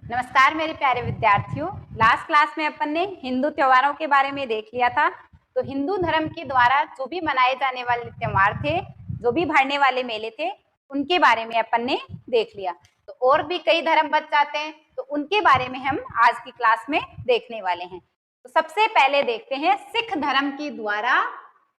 नमस्कार मेरे प्यारे विद्यार्थियों। लास्ट क्लास में अपन ने हिंदू त्योहारों के बारे में देख लिया था। तो हिंदू धर्म के द्वारा जो भी मनाए जाने वाले त्योहार थे, जो भी भरने वाले मेले थे, उनके बारे में अपन ने देख लिया। तो और भी कई धर्म बच जाते हैं, तो उनके बारे में हम आज की क्लास में देखने वाले हैं। तो सबसे पहले देखते हैं सिख धर्म के द्वारा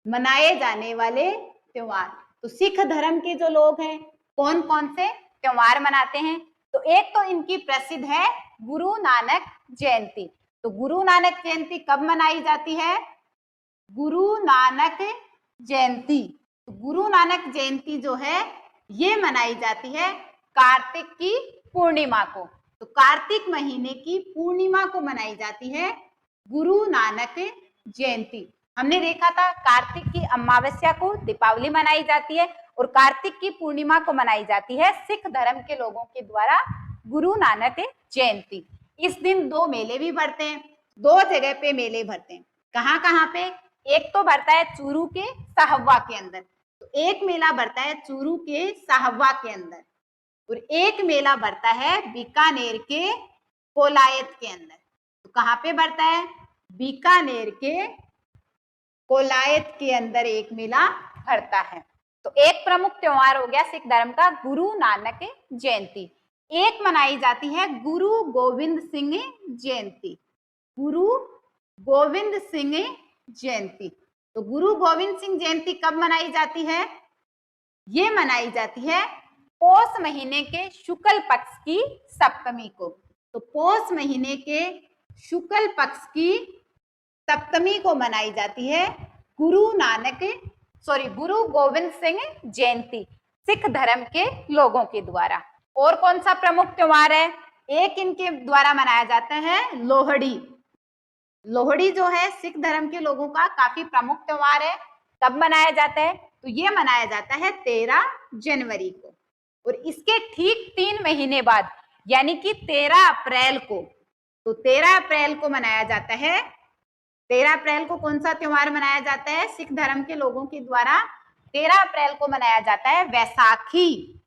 मनाए जाने वाले त्योहार। तो सिख धर्म के जो लोग हैं, कौन कौन से त्योहार मनाते हैं? तो एक तो इनकी प्रसिद्ध है गुरु नानक जयंती। तो गुरु नानक जयंती कब मनाई जाती है? गुरु नानक जयंती। तो गुरु नानक जयंती जो है ये मनाई जाती है कार्तिक की पूर्णिमा को। तो कार्तिक महीने की पूर्णिमा को मनाई जाती है गुरु नानक जयंती। हमने देखा था कार्तिक की अमावस्या को दीपावली मनाई जाती है और कार्तिक की पूर्णिमा को मनाई जाती है सिख धर्म के लोगों के द्वारा गुरु नानक जयंती। इस दिन दो मेले भी भरते हैं, दो जगह पे मेले भरते हैं। कहाँ कहाँ पे? एक तो भरता है चूरू के साहवा के अंदर। तो एक मेला भरता है चूरू के साहवा के अंदर और एक मेला भरता है बीकानेर के कोलायत के अंदर। तो कहाँ पे भरता है? बीकानेर के कोलायत के अंदर एक मेला भरता है। तो एक प्रमुख त्योहार हो गया सिख धर्म का गुरु नानक जयंती। एक मनाई जाती है गुरु गोविंद सिंह जयंती। गुरु गोविंद सिंह जयंती। तो गुरु गोविंद सिंह जयंती कब मनाई जाती है? ये मनाई जाती है पौष महीने के शुक्ल पक्ष की सप्तमी को। तो पौष महीने के शुक्ल पक्ष की सप्तमी को मनाई जाती है गुरु गोविंद सिंह जयंती सिख धर्म के लोगों के द्वारा। और कौन सा प्रमुख त्योहार है? एक इनके द्वारा मनाया जाता है लोहड़ी। लोहड़ी जो है सिख धर्म के लोगों का काफी प्रमुख त्योहार है। कब मनाया जाता है? तो ये मनाया जाता है 13 जनवरी को और इसके ठीक 3 महीने बाद यानी कि 13 अप्रैल को, तो 13 अप्रैल को मनाया जाता है। 13 अप्रैल को कौन सा त्योहार मनाया जाता है सिख धर्म के लोगों के द्वारा? 13 अप्रैल को मनाया जाता है वैसाखी।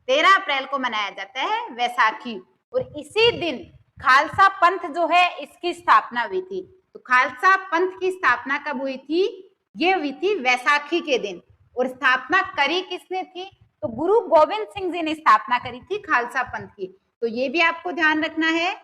13 अप्रैल को मनाया जाता है वैसाखी और इसी दिन खालसा पंथ जो है इसकी स्थापना हुई थी। तो खालसा पंथ की स्थापना कब हुई थी? ये हुई थी वैसाखी के दिन। और स्थापना करी किसने थी? तो गुरु गोविंद सिंह जी ने स्थापना करी थी खालसा पंथ की। तो ये भी आपको ध्यान रखना है,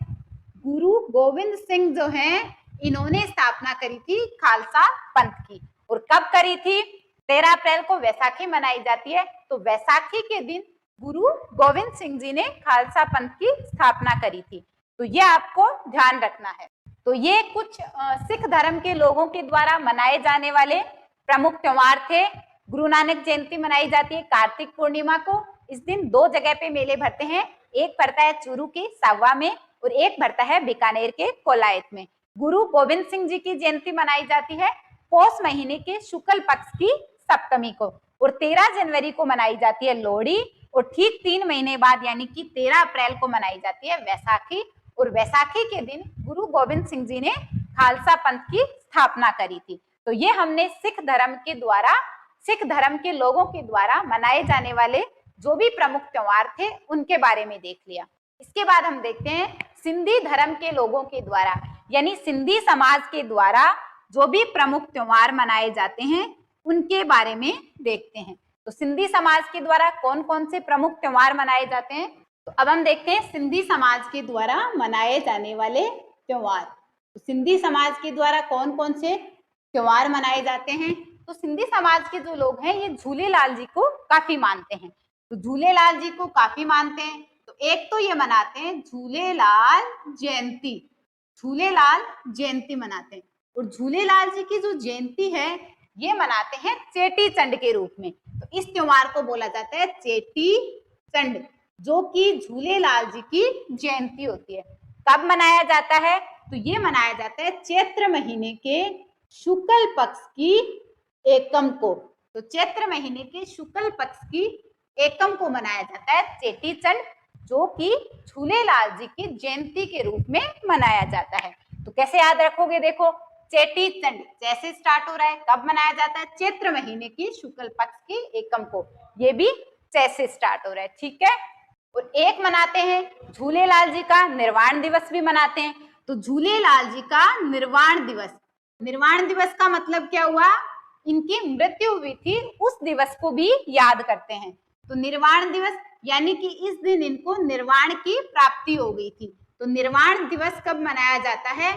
गुरु गोविंद सिंह जो है इन्होंने स्थापना करी थी खालसा पंथ की। और कब करी थी? 13 अप्रैल को वैसाखी मनाई जाती है। तो वैसाखी के दिन गुरु गोविंद सिंह जी ने खालसा पंथ की स्थापना करी थी। तो ये आपको ध्यान रखना है। तो ये कुछ सिख धर्म के लोगों के द्वारा मनाए जाने वाले प्रमुख त्योहार थे। गुरु नानक जयंती मनाई जाती है कार्तिक पूर्णिमा को। इस दिन दो जगह पे मेले भरते हैं, एक भरता है चूरू के सावा में और एक भरता है बीकानेर के कोलायत में। गुरु गोविंद सिंह जी की जयंती मनाई जाती है पौष महीने के शुक्ल पक्ष की सप्तमी को और 13 जनवरी को मनाई जाती है लोहड़ी और ठीक 3 महीने बाद यानी कि 13 अप्रैल को मनाई जाती है वैसाखी। और वैसाखी के दिन गुरु गोविंद सिंह जी ने खालसा पंथ की स्थापना करी थी। तो ये हमने सिख धर्म के द्वारा, सिख धर्म के लोगों के द्वारा मनाए जाने वाले जो भी प्रमुख त्योहार थे उनके बारे में देख लिया। इसके बाद हम देखते हैं सिंधी धर्म के लोगों के द्वारा यानी सिंधी समाज के द्वारा जो भी प्रमुख त्योहार मनाए जाते हैं उनके बारे में देखते हैं। तो सिंधी समाज के द्वारा कौन कौन से प्रमुख त्योहार मनाए जाते हैं? तो अब हम देखते हैं सिंधी समाज के द्वारा मनाए जाने वाले त्योहार। तो सिंधी समाज के द्वारा कौन कौन से त्योहार मनाए जाते हैं? तो सिंधी समाज के जो लोग हैं ये झूलेलाल जी को काफी मानते हैं। तो झूलेलाल जी को काफी मानते हैं तो एक तो ये मनाते हैं झूलेलाल जयंती। झूलेलाल जयंती मनाते हैं और झूलेलाल जी की जो जयंती है ये मनाते हैं चेटी चंड के रूप में। तो इस त्योहार को बोला जाता है चेटी चंड, जो कि झूलेलाल जी की जयंती होती है। कब मनाया जाता है? तो ये मनाया जाता है चैत्र महीने के शुक्ल पक्ष की एकम को। तो चैत्र महीने के शुक्ल पक्ष की एकम को मनाया जाता है चेटी चंड, जो कि झूलेलाल जी की जयंती के रूप में मनाया जाता है। तो कैसे याद रखोगे? देखो चेटी चंड जैसे स्टार्ट हो रहा है, कब मनाया जाता है? चैत्र महीने की शुक्ल पक्ष की एकम को। ये भी जैसे स्टार्ट हो रहा है, ठीक है। और एक मनाते हैं झूलेलाल जी का निर्वाण दिवस भी मनाते हैं। तो झूलेलाल जी का निर्वाण दिवस, निर्वाण दिवस का मतलब क्या हुआ, इनकी मृत्यु हुई थी उस दिवस को भी याद करते हैं। तो निर्वाण दिवस यानी कि इस दिन इनको निर्वाण की प्राप्ति हो गई थी। तो निर्वाण दिवस कब मनाया जाता है,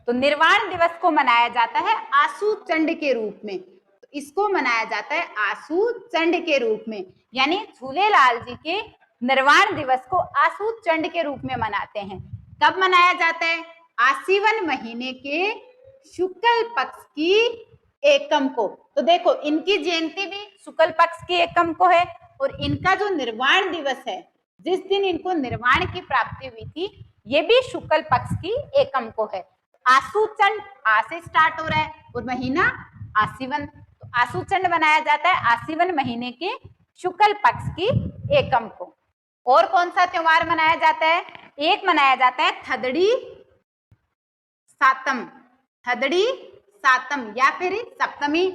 तो निर्वाण दिवस को मनाया जाता है आसू चंड के रूप में। तो इसको मनाया जाता है आसू चंड के रूप में, यानी झूलेलाल जी के निर्वाण दिवस को आसू चंड के रूप में मनाते हैं। कब मनाया जाता है, आसीवन महीने के शुक्ल पक्ष की एकम को। तो देखो इनकी जयंती भी शुक्ल पक्ष की एकम को है और इनका जो निर्वाण दिवस है, जिस दिन इनको निर्वाण की प्राप्ति हुई थी, ये भी शुक्ल पक्ष की एकम को है। आसू चंड आ से स्टार्ट हो रहा है और महीना आसीवन, तो आसू चंड मनाया जाता है आसीवन महीने के शुक्ल पक्ष की एकम को। और कौन सा त्योहार मनाया जाता है, एक मनाया जाता है थदड़ी सातम, थदड़ी सातम या फिर सप्तमी।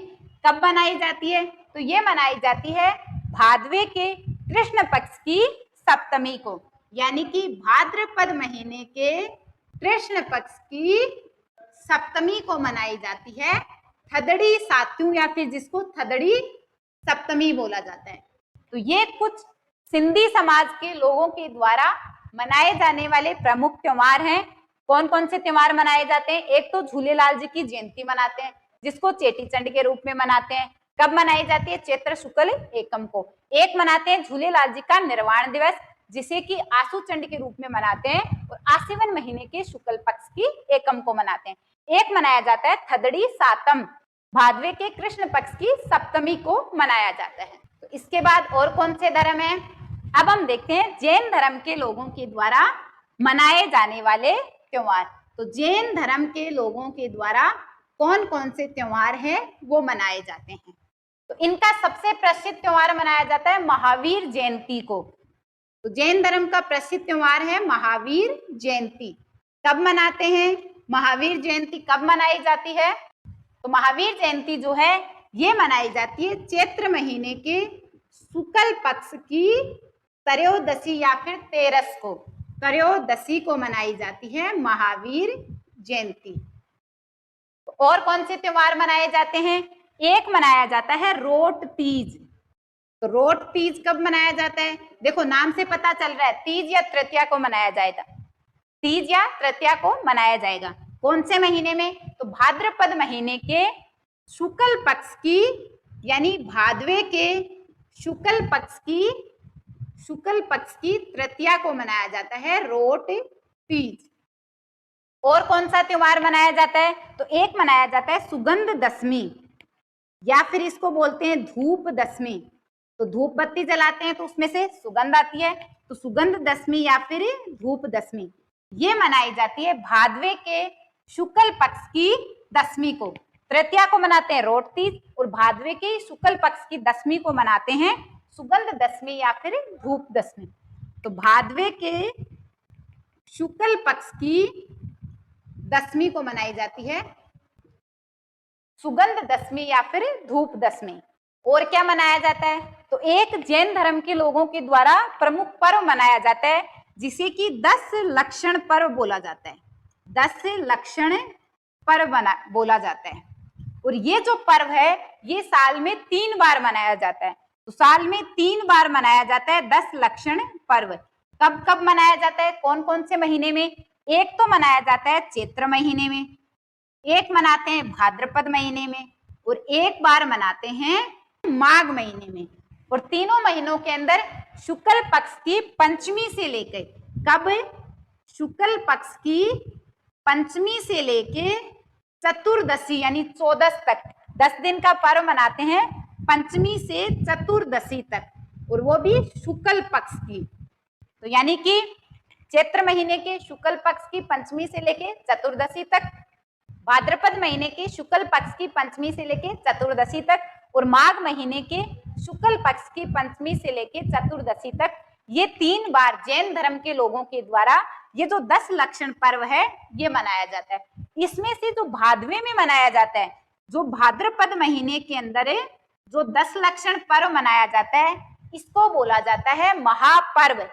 कब मनाई जाती है, तो ये मनाई जाती है भादवे के कृष्ण पक्ष की सप्तमी को, यानी कि भाद्रपद महीने के कृष्ण पक्ष की सप्तमी को मनाई जाती है थदड़ी सातु या फिर जिसको थदड़ी सप्तमी बोला जाता है। तो ये कुछ सिंधी समाज के लोगों के द्वारा मनाए जाने वाले प्रमुख त्योहार हैं। कौन कौन से त्योहार मनाए जाते हैं, एक तो झूलेलाल जी की जयंती मनाते हैं जिसको चेटीचंड के रूप में मनाते हैं। कब मनाई जाती है, चैत्र शुक्ल एकम को। एक मनाते हैं झूलेलाल जी का निर्वाण दिवस जिसे कि आसू चंड के रूप में मनाते हैं और आसीवन महीने के शुक्ल पक्ष की एकम को मनाते हैं। एक मनाया जाता है थदड़ी सातम, भादवे के कृष्ण पक्ष की सप्तमी को मनाया जाता है। तो इसके बाद और कौन से धर्म है, अब हम देखते हैं जैन धर्म के लोगों के द्वारा मनाए जाने वाले त्योहार। तो जैन धर्म के लोगों के द्वारा कौन कौन से त्योहार हैं वो मनाए जाते हैं। तो इनका सबसे प्रसिद्ध त्योहार मनाया जाता है महावीर जयंती को। तो जैन धर्म का प्रसिद्ध त्योहार है महावीर जयंती। कब मनाते हैं, महावीर जयंती कब मनाई जाती है, तो महावीर जयंती जो है ये मनाई जाती है चैत्र महीने के शुक्ल पक्ष की त्रयोदशी या फिर तेरस को, त्रयोदशी को मनाई जाती है महावीर जयंती। और कौन से त्योहार मनाए जाते हैं, एक मनाया जाता है रोट तीज। तो रोट तीज कब मनाया जाता है, देखो नाम से पता चल रहा है तीज या तृतीया को मनाया जाएगा, तीज या तृतीया को मनाया जाएगा। कौन से महीने में, तो भाद्रपद महीने के शुक्ल पक्ष की, यानी भादवे के शुक्ल पक्ष की तृतीया को मनाया जाता है रोट तीज। और कौन सा त्योहार मनाया जाता है, तो एक मनाया जाता है सुगंध दशमी या फिर इसको बोलते हैं धूप दशमी। तो धूप बत्ती जलाते हैं तो उसमें से सुगंध आती है, तो सुगंध दशमी या फिर धूप दशमी ये मनाई जाती है भादवे के शुक्ल पक्ष की दशमी को। तृतीया को मनाते हैं रोट तीज और भादवे के शुक्ल पक्ष की दशमी को मनाते हैं सुगंध दशमी या फिर धूप दशमी। तो भादवे के शुक्ल पक्ष की दशमी को मनाई जाती है सुगंध दशमी या फिर धूप दशमी। और क्या मनाया जाता है, तो एक जैन धर्म के लोगों के द्वारा प्रमुख पर्व मनाया जाता है जिसे कि 10 लक्षण पर्व बोला जाता है, 10 लक्षण पर्व बोला जाता है। और ये जो पर्व है ये साल में 3 बार मनाया जाता है। तो साल में 3 बार मनाया जाता है 10 लक्षण पर्व। कब कब मनाया जाता है, कौन कौन से महीने में, एक तो मनाया जाता है चैत्र महीने में, एक मनाते हैं भाद्रपद महीने में और एक बार मनाते हैं माघ महीने में। और तीनों महीनों के अंदर शुक्ल पक्ष की पंचमी से लेकर, कब, शुक्ल पक्ष की पंचमी से लेके चतुर्दशी यानी 14 तक 10 दिन का पर्व मनाते हैं पंचमी से चतुर्दशी तक, और वो भी शुक्ल पक्ष की। तो यानी कि चैत्र महीने के शुक्ल पक्ष की पंचमी से लेके चतुर्दशी तक, भाद्रपद महीने के शुक्ल पक्ष की पंचमी से लेके चतुर्दशी तक और माघ महीने के शुक्ल पक्ष की पंचमी से लेके चतुर्दशी तक, ये 3 बार जैन धर्म के लोगों के द्वारा ये जो 10 लक्षण पर्व है ये मनाया जाता है। इसमें से जो भादवे में मनाया जाता है, जो भाद्रपद महीने के अंदर जो 10 लक्षण पर्व मनाया जाता है इसको बोला जाता है महापर्व।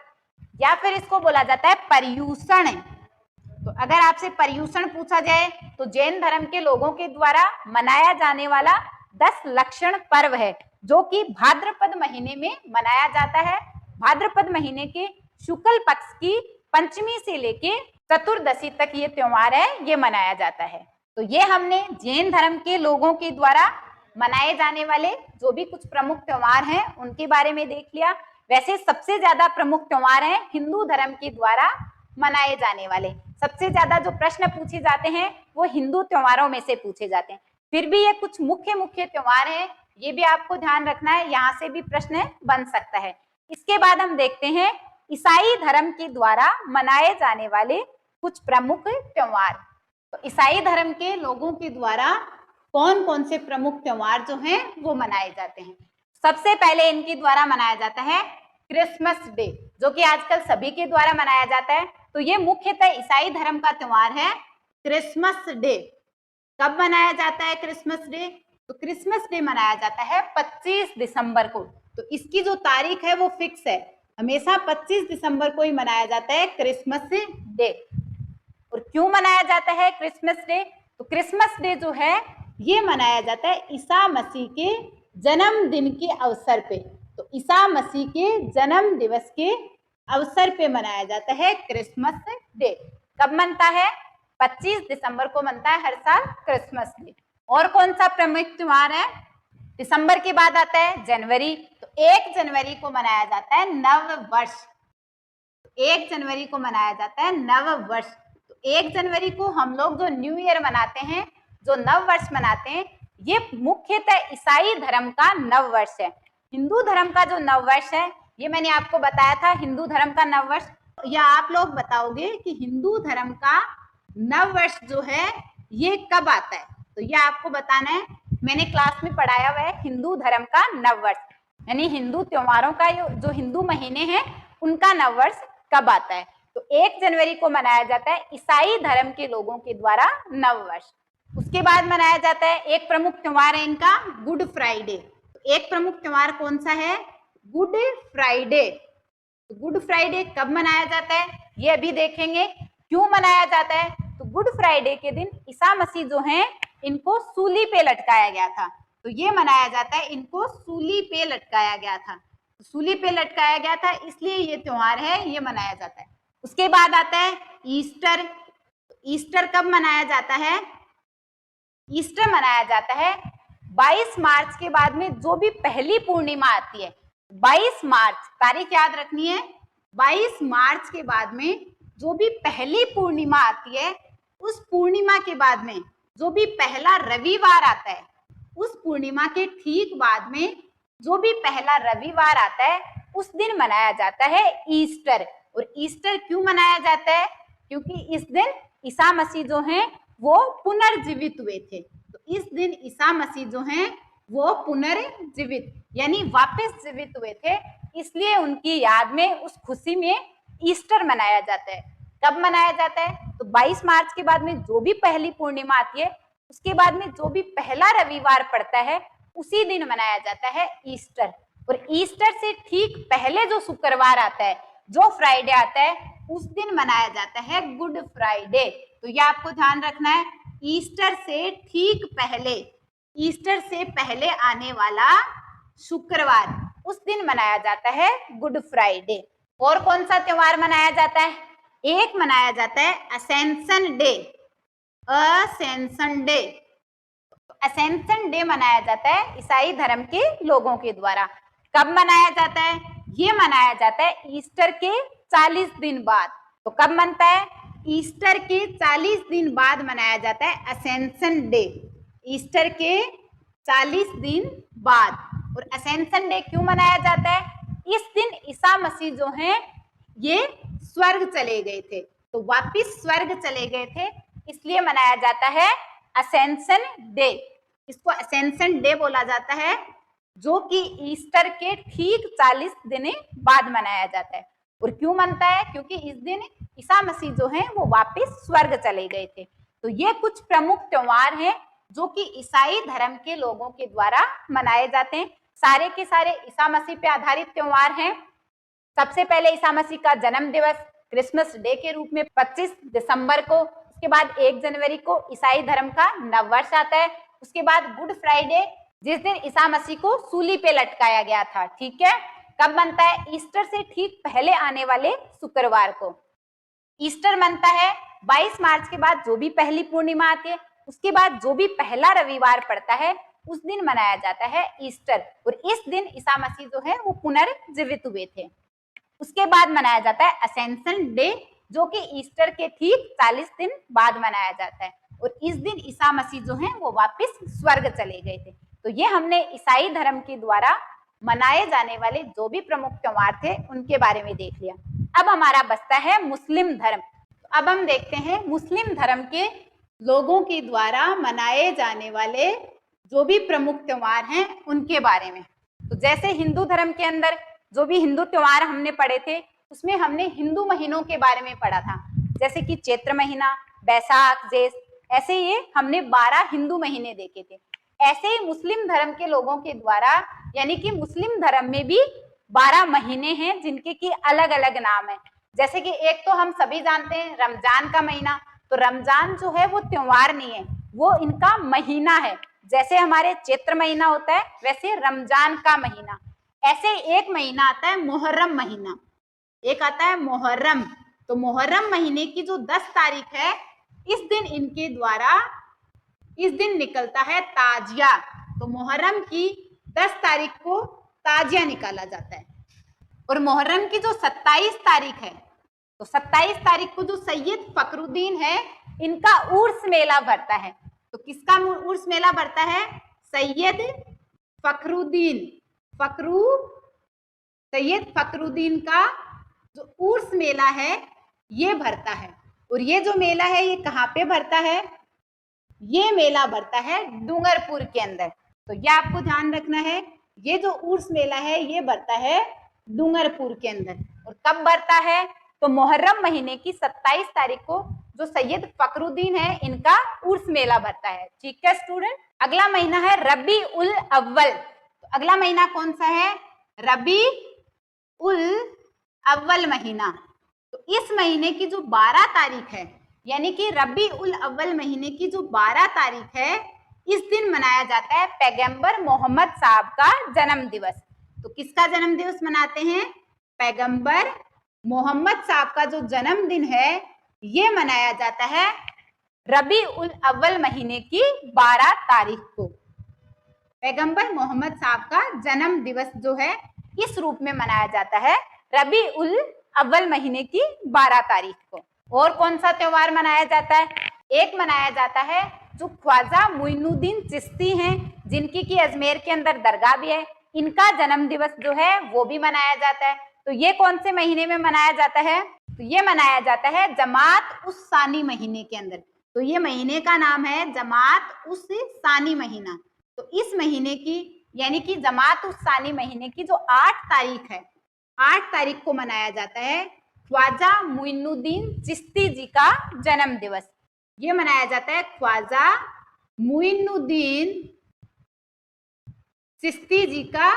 या फिर इसको बोला जाता है पर्यूषण। तो अगर आपसे पर्यूषण पूछा जाए तो जैन धर्म के लोगों के द्वारा मनाया जाने वाला 10 लक्षण पर्व है, जो कि भाद्रपद महीने में मनाया जाता है। भाद्रपद महीने के शुक्ल पक्ष की पंचमी से लेके चतुर्दशी तक ये त्योहार है, ये मनाया जाता है। तो ये हमने जैन धर्म के लोगों के द्वारा मनाए जाने वाले जो भी कुछ प्रमुख त्योहार हैं उनके बारे में देख लिया। वैसे सबसे ज्यादा प्रमुख त्योहार हैं हिंदू धर्म के द्वारा मनाए जाने वाले। सबसे ज्यादा जो प्रश्न पूछे जाते हैं वो हिंदू त्योहारों में से पूछे जाते हैं। फिर भी ये कुछ मुख्य मुख्य त्योहार हैं, ये भी आपको ध्यान रखना है, यहाँ से भी प्रश्न बन सकता है। इसके बाद हम देखते हैं ईसाई धर्म के द्वारा मनाए जाने वाले कुछ प्रमुख त्योहार। तो ईसाई धर्म के लोगों के द्वारा कौन कौन से प्रमुख त्योहार जो हैं वो मनाए जाते हैं। सबसे पहले इनके द्वारा मनाया जाता है क्रिसमस डे, जो कि आजकल सभी के द्वारा मनाया जाता है। तो ये मुख्यतः ईसाई धर्म का त्योहार है क्रिसमस डे। कब मनाया जाता है क्रिसमस डे? तो क्रिसमस डे मनाया जाता है 25 दिसंबर को। तो इसकी जो तारीख है वो फिक्स है, हमेशा 25 दिसंबर को ही मनाया जाता है क्रिसमस डे। और क्यों मनाया जाता है क्रिसमस डे? तो क्रिसमस डे जो है ये मनाया जाता है ईसा मसीह के जन्मदिन के अवसर पे। तो ईसा मसीह के जन्म दिवस के अवसर पे मनाया जाता है क्रिसमस डे। कब मनता है? 25 दिसंबर को मनता है हर साल क्रिसमस डे। और कौन सा प्रमुख त्योहार है? दिसंबर के बाद आता है जनवरी। तो 1 जनवरी को मनाया जाता है नव वर्ष। 1 जनवरी को मनाया जाता है नव वर्ष। तो 1 जनवरी को हम लोग जो न्यू ईयर मनाते हैं, जो नव वर्ष मनाते हैं, ये मुख्यतः ईसाई धर्म का नव वर्ष है। हिंदू धर्म का जो नव वर्ष है ये मैंने आपको बताया था, हिंदू धर्म का नव वर्ष। या आप लोग बताओगे कि हिंदू धर्म का नव वर्ष जो है ये कब आता है? तो ये आपको बताना है। मैंने क्लास में पढ़ाया हुआ है हिंदू धर्म का नव वर्ष, यानी हिंदू त्योहारों का जो हिंदू महीने हैं उनका नव वर्ष कब आता है। तो 1 जनवरी को मनाया जाता है ईसाई धर्म के लोगों के द्वारा नव वर्ष। उसके बाद मनाया जाता है एक प्रमुख त्योहार है इनका गुड फ्राइडे। तो एक प्रमुख त्योहार कौन सा है? Good Friday. तो गुड फ्राइडे कब मनाया जाता है ये अभी देखेंगे। क्यों मनाया जाता है? तो गुड फ्राइडे के दिन ईसा मसीह जो हैं इनको सूली पे लटकाया गया था। तो ये मनाया जाता है, इनको सूली पे लटकाया गया था। तो सूली पे लटकाया गया था इसलिए ये त्योहार है, ये मनाया जाता है। उसके बाद आता है ईस्टर। ईस्टर कब मनाया जाता है? ईस्टर मनाया जाता है 22 मार्च के बाद में जो भी पहली पूर्णिमा आती है। 22 मार्च तारीख याद रखनी है। 22 मार्च के बाद में जो भी पहली पूर्णिमा आती है, उस पूर्णिमा के बाद में जो भी पहला रविवार आता है, उस पूर्णिमा के ठीक बाद में जो भी पहला रविवार आता है उस दिन मनाया जाता है ईस्टर। और ईस्टर क्यों मनाया जाता है? क्योंकि इस दिन ईसा मसीह जो हैं वो पुनर्जीवित हुए थे। तो इस दिन ईसा मसीह जो हैं वो पुनर्जीवित यानी वापस जीवित हुए थे, इसलिए उनकी याद में, उस खुशी में ईस्टर मनाया जाता है। कब मनाया जाता है? तो 22 मार्च के बाद में जो भी पहली पूर्णिमा आती है उसके बाद में जो भी पहला रविवार पड़ता है उसी दिन मनाया जाता है ईस्टर। और ईस्टर से ठीक पहले जो शुक्रवार आता है, जो फ्राइडे आता है, उस दिन मनाया जाता है गुड फ्राइडे। तो ये आपको ध्यान रखना है, ईस्टर से ठीक पहले, ईस्टर से पहले आने वाला शुक्रवार, उस दिन मनाया जाता है गुड फ्राइडे। और कौन सा त्योहार मनाया जाता है? एक मनाया जाता है ascension day. Ascension day, ascension day मनाया जाता है ईसाई धर्म के लोगों के द्वारा। कब मनाया जाता है? ये मनाया जाता है ईस्टर के 40 दिन बाद। तो कब मनता है? ईस्टर के 40 दिन बाद मनाया जाता है असेंशन डे। ईस्टर के 40 दिन बाद। और असेंशन डे क्यों मनाया जाता है? इस दिन ईसा मसीह जो हैं ये स्वर्ग चले गए थे, तो वापिस स्वर्ग चले गए थे, इसलिए मनाया जाता है असेंशन डे। इसको असेंशन डे बोला जाता है, जो कि ईस्टर के ठीक 40 दिन बाद मनाया जाता है। और क्यों मनता है? क्योंकि इस दिन ईसा मसीह जो हैं वो वापस स्वर्ग चले गए थे। तो ये कुछ प्रमुख त्योहार हैं जो कि ईसाई धर्म के लोगों के द्वारा मनाए जाते हैं। सारे के सारे ईसा मसीह पे आधारित त्योहार हैं। सबसे पहले ईसा मसीह का जन्म दिवस क्रिसमस डे के रूप में 25 दिसंबर को, उसके बाद 1 जनवरी को ईसाई धर्म का नववर्ष आता है, उसके बाद गुड फ्राइडे जिस दिन ईसा मसीह को सूली पे लटकाया गया था, ठीक है, कब बनता है, ईस्टर से ठीक पहले आने वाले शुक्रवार को। ईस्टर बनता है 22 मार्च के बाद जो भी पहली पूर्णिमा आती है, उसके बाद जो भी पहला रविवार पड़ता है उस दिन मनाया जाता है ईस्टर, और इस दिन ईसा मसीह जो है वो पुनर्जीवित हुए थे। उसके बाद मनाया जाता है असेंशन डे, जो कि ईस्टर के ठीक 40 दिन बाद मनाया जाता है, और इस दिन ईसा मसीह जो है वो वापस स्वर्ग चले गए थे। तो ये हमने ईसाई धर्म के द्वारा मनाए जाने वाले जो भी प्रमुख त्योहार थे उनके बारे में देख लिया। अब हमारा बचता है मुस्लिम धर्म। तो अब हम देखते हैं मुस्लिम धर्म के लोगों के द्वारा मनाए जाने वाले जो भी प्रमुख त्योहार हैं उनके बारे में। तो जैसे हिंदू धर्म के अंदर जो भी हिंदू त्योहार हमने पढ़े थे उसमें हमने हिंदू महीनों के बारे में पढ़ा था, जैसे कि चैत्र महीना, बैसाख, ज्येष्ठ, ऐसे ये हमने 12 हिंदू महीने देखे थे। ऐसे ही मुस्लिम धर्म के लोगों के द्वारा, यानी कि मुस्लिम धर्म में भी 12 महीने हैं जिनके की अलग अलग नाम है। जैसे कि एक तो हम सभी जानते हैं रमजान का महीना, तो रमजान जो है वो त्योहार नहीं है, वो इनका महीना है। जैसे हमारे चैत्र महीना होता है वैसे रमजान का महीना। ऐसे एक महीना आता है मुहर्रम महीना, एक आता है मुहर्रम। तो मुहर्रम महीने की जो 10 तारीख है इस दिन इनके द्वारा इस दिन निकलता है ताजिया। तो मुहर्रम की 10 तारीख को ताजिया निकाला जाता है। और मुहर्रम की जो 27 तारीख है, तो 27 तारीख को जो सैयद फखरुद्दीन है इनका उर्स मेला भरता है। तो किसका उर्स मेला भरता है, सैयद फखरुद्दीन, सैयद फखरुद्दीन का जो उर्स मेला है ये भरता है। और ये जो मेला है ये कहाँ पे भरता है, ये मेला भरता है डूंगरपुर के अंदर। तो ये आपको ध्यान रखना है, ये जो उर्स मेला है ये भरता है डूंगरपुर के अंदर। और कब भरता है, तो मुहर्रम महीने की 27 तारीख को जो सैयद फखरुद्दीन है इनका उर्स मेला भरता है। ठीक है स्टूडेंट। अगला महीना है रबी उल अव्वल। तो अगला महीना कौन सा है, रबी उल अव्वल महीना। तो इस महीने की जो 12 तारीख है, यानी कि रबी उल अव्वल महीने की जो 12 तारीख है इस दिन मनाया जाता है पैगंबर मोहम्मद साहब का जन्म दिवस। तो किसका जन्म दिवस मनाते हैं, पैगंबर मोहम्मद साहब का जो जन्मदिन है ये मनाया जाता है रबी उल अव्वल महीने की 12 तारीख को। पैगंबर मोहम्मद साहब का जन्म दिवस जो है इस रूप में मनाया जाता है रबी उल अव्वल महीने की 12 तारीख को। और कौन सा त्योहार मनाया जाता है, एक मनाया जाता है जो ख्वाजा मुइनुद्दीन चिश्ती हैं जिनकी की अजमेर के अंदर दरगाह भी है, इनका जन्म दिवस जो है वो भी मनाया जाता है। तो ये कौन से महीने में मनाया जाता है, तो ये मनाया जाता है जमात उस सानी महीने के अंदर। तो ये महीने का नाम है जमात उस सानी महीना। तो इस महीने की यानी कि जमात उस सानी महीने की जो 8 तारीख है, 8 तारीख को मनाया जाता है ख्वाजा मुइनुद्दीन चिश्ती जी का जन्म दिवस। ये मनाया जाता है ख्वाजा मुइनुद्दीन चिश्ती जी का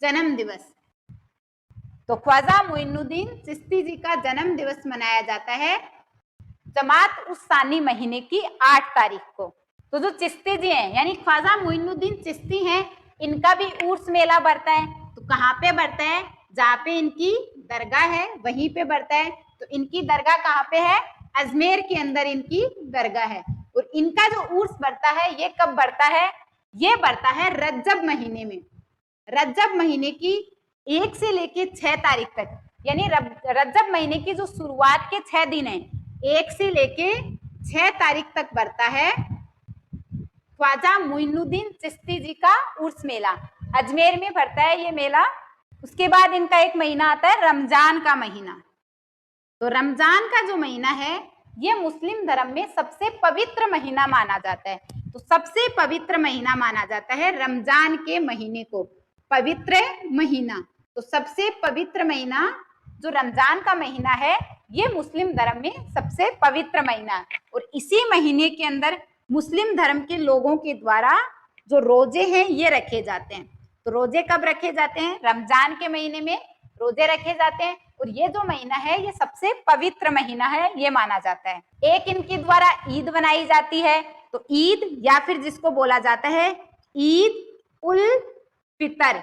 जन्म दिवस। तो ख्वाजा मुइनुद्दीन चिश्ती जी का जन्म दिवस मनाया जाता है जमात उस सानी महीने की 8 तारीख को। तो जो चिश्ती जी हैं यानी ख्वाजा मुइनुद्दीन चिश्ती हैं इनका भी उर्स मेला बढ़ता है। तो कहाँ पे बढ़ता है, जहाँ पे इनकी दरगाह है वहीं पे बढ़ता है। तो इनकी दरगाह कहाँ पे है, अजमेर के अंदर इनकी दरगाह है। और इनका जो उर्स बढ़ता है ये कब बढ़ता है, ये बढ़ता है रजब महीने में। रजब महीने की 1 से लेके 6 तारीख तक, यानी रजब महीने की जो शुरुआत के 6 दिन है 1 से लेके 6 तारीख तक बढ़ता है ख्वाजा मुइनुद्दीन चिश्ती जी का उर्स मेला। अजमेर में बढ़ता है ये मेला। उसके बाद इनका एक महीना आता है रमजान का महीना। तो रमजान का जो महीना है ये मुस्लिम धर्म में सबसे पवित्र महीना माना जाता है। तो सबसे पवित्र महीना माना जाता है रमजान के महीने को पवित्र महीना। तो सबसे पवित्र महीना जो रमजान का महीना है ये मुस्लिम धर्म में सबसे पवित्र महीना है। और इसी महीने के अंदर मुस्लिम धर्म के लोगों के द्वारा जो रोजे हैं ये रखे जाते हैं। तो रोजे कब रखे जाते हैं, रमजान के महीने में रोजे रखे जाते हैं। और ये जो महीना है ये सबसे पवित्र महीना है ये माना जाता है। एक इनके द्वारा ईद बनाई जाती है, तो ईद या फिर जिसको बोला जाता है ईद उल फितर,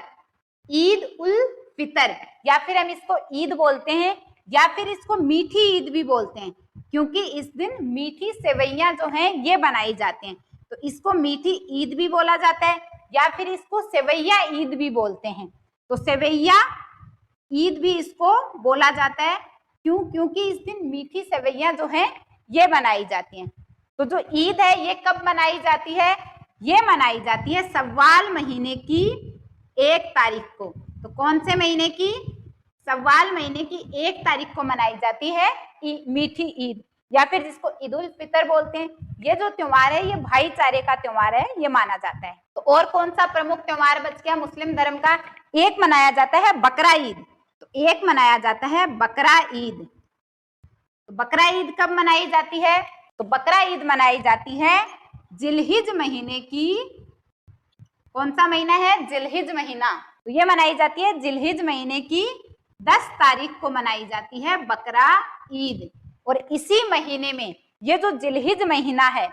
ईद उल फितर, या फिर हम इसको ईद बोलते हैं, या फिर इसको मीठी ईद भी बोलते हैं, क्योंकि इस दिन मीठी सेवइयां जो हैं ये बनाई जाती हैं, तो इसको मीठी ईद भी बोला जाता है, या फिर इसको सेवैया ईद भी बोलते हैं। तो सेवैया ईद भी इसको बोला जाता है, क्यों? क्योंकि इस दिन मीठी सेवैयां जो हैं ये बनाई जाती हैं। तो जो ईद है ये कब मनाई जाती है? ये मनाई जाती है शव्वाल महीने की 1 तारीख को। तो कौन से महीने की? शव्वाल महीने की 1 तारीख को मनाई जाती है मीठी ईद, या फिर जिसको ईद उल फितर बोलते हैं। ये जो त्योहार है ये भाईचारे का त्योहार है, ये माना जाता है। तो और कौन सा प्रमुख त्योहार बच गया मुस्लिम धर्म का? एक मनाया जाता है बकरा ईद। तो एक मनाया जाता है बकरा ईद। तो बकरा ईद कब मनाई जाती है? तो बकरा ईद मनाई जाती है जिलहिज महीने की, कौन सा महीना है? जिलहिज महीना। तो ये मनाई जाती है जिलहिज महीने की 10 तारीख को मनाई जाती है बकरा ईद। और इसी महीने में, ये जो जिलहिज महीना है,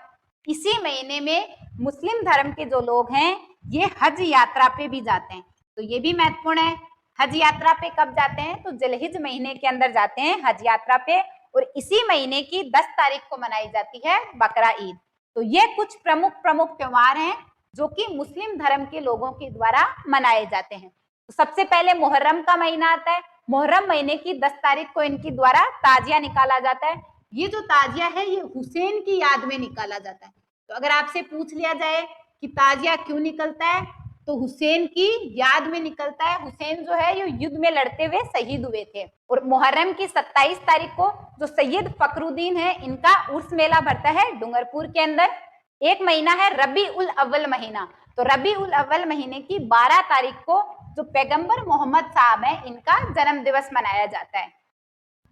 इसी महीने में मुस्लिम धर्म के जो लोग हैं ये हज यात्रा पे भी जाते हैं। तो ये भी महत्वपूर्ण है। हज यात्रा पे कब जाते हैं? तो जिलहिज महीने के अंदर जाते हैं हज यात्रा पे, और इसी महीने की 10 तारीख को मनाई जाती है बकरा ईद। तो ये कुछ प्रमुख त्योहार हैं जो कि मुस्लिम धर्म के लोगों के द्वारा मनाए जाते हैं। तो सबसे पहले मुहर्रम का महीना आता है। मुहर्रम महीने की 10 तारीख को इनके द्वारा ताजिया निकाला जाता है। ये जो ताजिया है ये हुसैन की याद में निकाला जाता है। तो अगर आपसे पूछ लिया जाए कि ताजिया क्यों निकलता है, तो हुसैन की याद में निकलता है। हुसैन जो है ये युद्ध में लड़ते हुए शहीद हुए थे। और मुहर्रम की 27 तारीख को जो सैयद फखरुद्दीन है इनका उर्स मेला भरता है डूंगरपुर के अंदर। एक महीना है रबी उल अव्वल महीना। तो रबी उल अव्वल महीने की 12 तारीख को जो पैगंबर मोहम्मद साहब है इनका जन्म दिवस मनाया जाता है।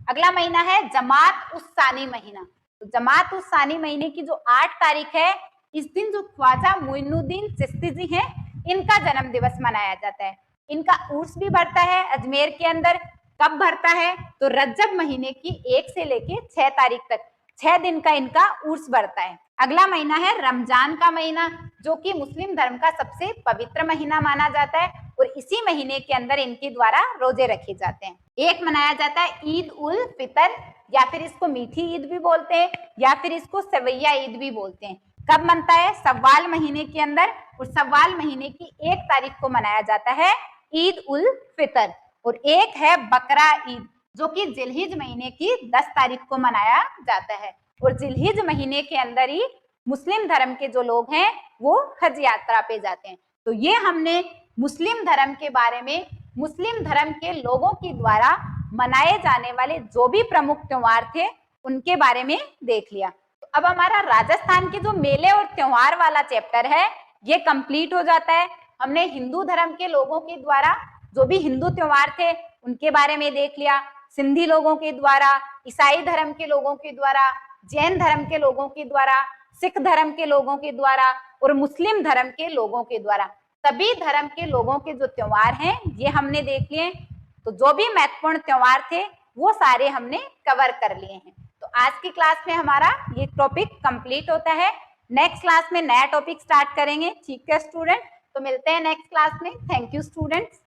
अगला महीना है जमात उस सानी महीना। तो जमात उस सानी महीने की जो 8 तारीख है, इस दिन जो ख्वाजा मोइनुद्दीन चिश्ती जी हैं इनका जन्म दिवस मनाया जाता है। इनका उर्स भी भरता है अजमेर के अंदर। कब भरता है? तो रजब महीने की 1 से लेके 6 तारीख तक 6 दिन का इनका उर्स भरता है। अगला महीना है रमजान का महीना, जो कि मुस्लिम धर्म का सबसे पवित्र महीना माना जाता है, और इसी महीने के अंदर इनके द्वारा रोजे रखे जाते हैं। एक मनाया जाता है ईद उल फितर, या फिर इसको मीठी ईद भी बोलते हैं, या फिर इसको सेवैया ईद भी बोलते हैं। कब मनता है? शव्वाल महीने के अंदर, और शव्वाल महीने की 1 तारीख को मनाया जाता है ईद उल फितर। और एक है बकरा ईद, जो कि जिलहिज महीने की 10 तारीख को मनाया जाता है। और जिलहिज महीने के अंदर ही मुस्लिम धर्म के जो लोग हैं वो हज यात्रा पे जाते हैं। तो ये हमने मुस्लिम धर्म के बारे में, मुस्लिम धर्म के लोगों के द्वारा मनाए जाने वाले जो भी प्रमुख त्योहार थे उनके बारे में देख लिया। तो अब हमारा राजस्थान के जो मेले और त्योहार वाला चैप्टर है ये कंप्लीट हो जाता है। हमने हिंदू धर्म के लोगों के द्वारा जो भी हिंदू त्योहार थे उनके बारे में देख लिया, सिंधी लोगों के द्वारा, ईसाई धर्म के लोगों के द्वारा, जैन धर्म के लोगों के द्वारा, सिख धर्म के लोगों के द्वारा, और मुस्लिम धर्म के लोगों के द्वारा। सभी धर्म के लोगों के जो त्योहार हैं ये हमने देख लिए। तो जो भी महत्वपूर्ण त्योहार थे वो सारे हमने कवर कर लिए हैं। तो आज की क्लास में हमारा ये टॉपिक कंप्लीट होता है। नेक्स्ट क्लास में नया टॉपिक स्टार्ट करेंगे। ठीक है स्टूडेंट, तो मिलते हैं नेक्स्ट क्लास में। Thank you students.